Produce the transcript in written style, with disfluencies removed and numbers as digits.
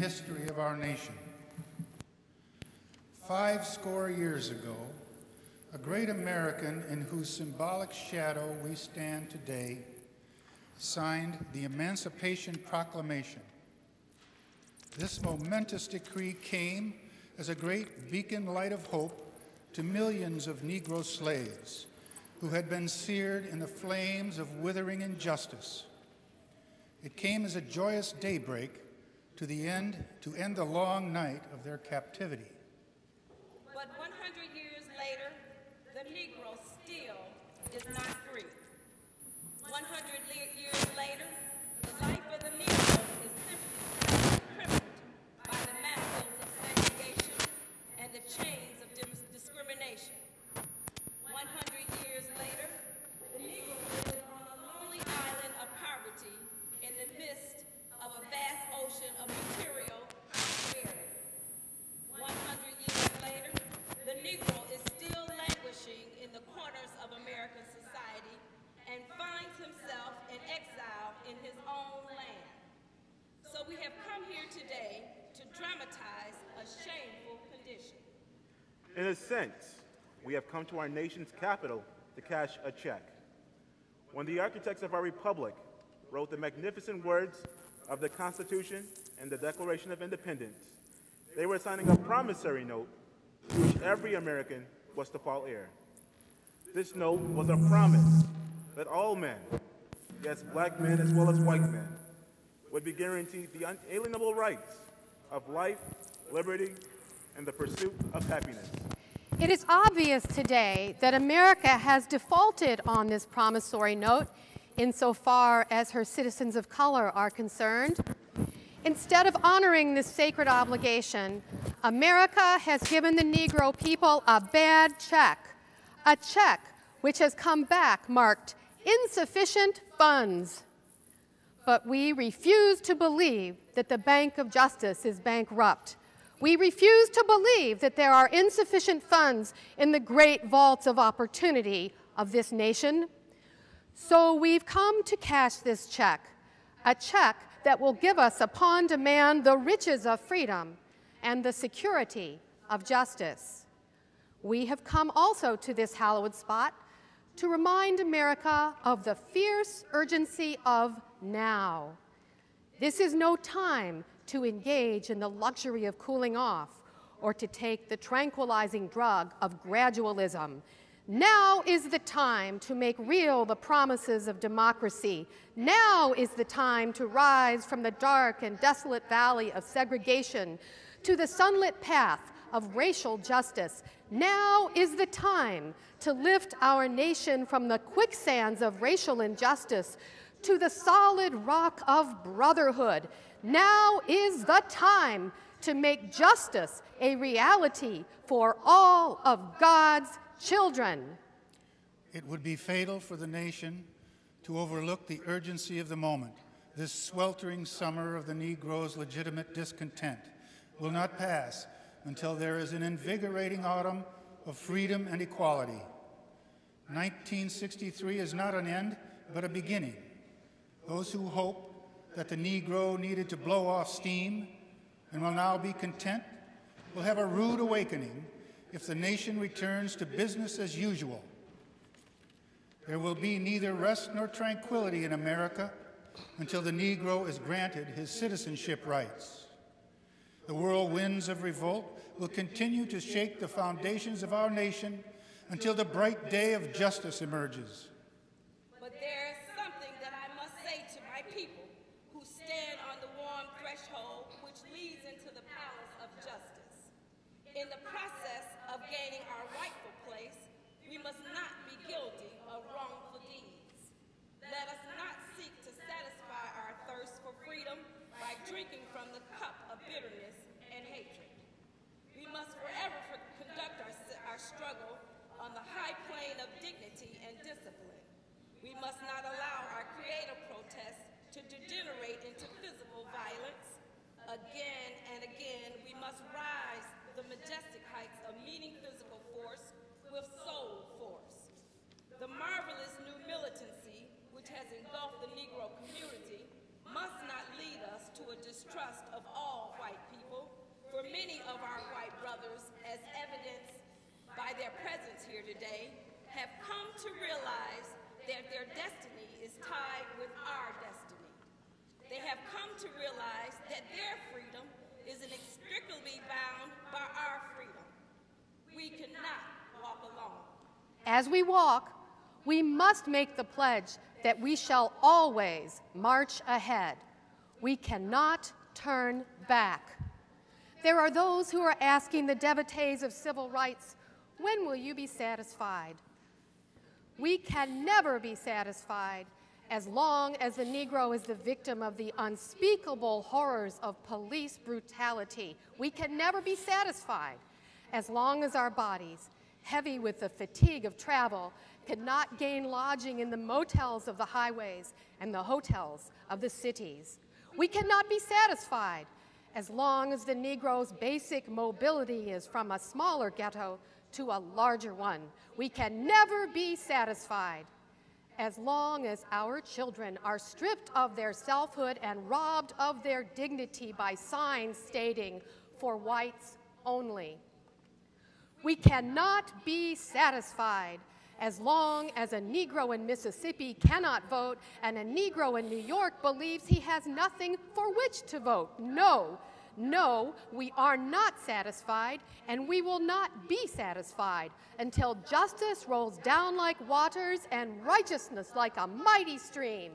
history of our nation. 50 years ago, a great American in whose symbolic shadow we stand today signed the Emancipation Proclamation. This momentous decree came as a great beacon light of hope to millions of Negro slaves who had been seared in the flames of withering injustice. It came as a joyous daybreak to end the long night of their captivity. But 100 years later, the Negro still is not free. 100 years later, the life of the Negro is simply crippled by the manacles of segregation and the chains of discrimination. 100 years later, the Negro lives on a lonely island of poverty in the midst of a vast ocean of material prosperity. 100 years later, the Negro is still languishing in the corners of American society and finds himself in exile in his own land. So we have come here today to dramatize a shameful condition. In a sense, we have come to our nation's capital to cash a check. When the architects of our republic wrote the magnificent words of the Constitution and the Declaration of Independence, they were signing a promissory note to which every American was to fall heir. This note was a promise that all men, yes, black men as well as white men, would be guaranteed the unalienable rights of life, liberty, and the pursuit of happiness. It is obvious today that America has defaulted on this promissory note insofar as her citizens of color are concerned. Instead of honoring this sacred obligation, America has given the Negro people a bad check, a check which has come back marked insufficient funds. But we refuse to believe that the Bank of Justice is bankrupt. We refuse to believe that there are insufficient funds in the great vaults of opportunity of this nation. So we've come to cash this check, a check that will give us upon demand the riches of freedom and the security of justice. We have come also to this hallowed spot to remind America of the fierce urgency of now. This is no time to engage in the luxury of cooling off or to take the tranquilizing drug of gradualism. Now is the time to make real the promises of democracy. Now is the time to rise from the dark and desolate valley of segregation to the sunlit path of racial justice. Now is the time to lift our nation from the quicksands of racial injustice to the solid rock of brotherhood. Now is the time to make justice a reality for all of God's children. It would be fatal for the nation to overlook the urgency of the moment. This sweltering summer of the Negro's legitimate discontent will not pass until there is an invigorating autumn of freedom and equality. 1963 is not an end, but a beginning. Those who hope that the Negro needed to blow off steam and will now be content will have a rude awakening if the nation returns to business as usual. There will be neither rest nor tranquility in America until the Negro is granted his citizenship rights. The whirlwinds of revolt will continue to shake the foundations of our nation until the bright day of justice emerges. But there is something that I must say to my people who stand on the warm threshold which leads into the palace of justice. In the process of gaining our rightful place, we must not be guilty of wrongful deeds. Let us not seek to satisfy our thirst for freedom by drinking from the cup of bitterness and hatred. We must forever conduct our struggle on the high plane of dignity and discipline. We must not allow our creative protests to degenerate into physical violence. Again and again, we must rise the majestic heights of meeting physical force with soul force. The marvelous new militancy which has engulfed the Negro community must not lead us to a distrust of all white today have come to realize that their destiny is tied with our destiny. They have come to realize that their freedom is inextricably bound by our freedom. We cannot walk alone. As we walk, we must make the pledge that we shall always march ahead. We cannot turn back. There are those who are asking the devotees of civil rights, when will you be satisfied? We can never be satisfied as long as the Negro is the victim of the unspeakable horrors of police brutality. We can never be satisfied as long as our bodies, heavy with the fatigue of travel, cannot gain lodging in the motels of the highways and the hotels of the cities. We cannot be satisfied as long as the Negro's basic mobility is from a smaller ghetto to a larger one. We can never be satisfied as long as our children are stripped of their selfhood and robbed of their dignity by signs stating, "For whites only." We cannot be satisfied as long as a Negro in Mississippi cannot vote and a Negro in New York believes he has nothing for which to vote. No, no, we are not satisfied, and we will not be satisfied until justice rolls down like waters and righteousness like a mighty stream.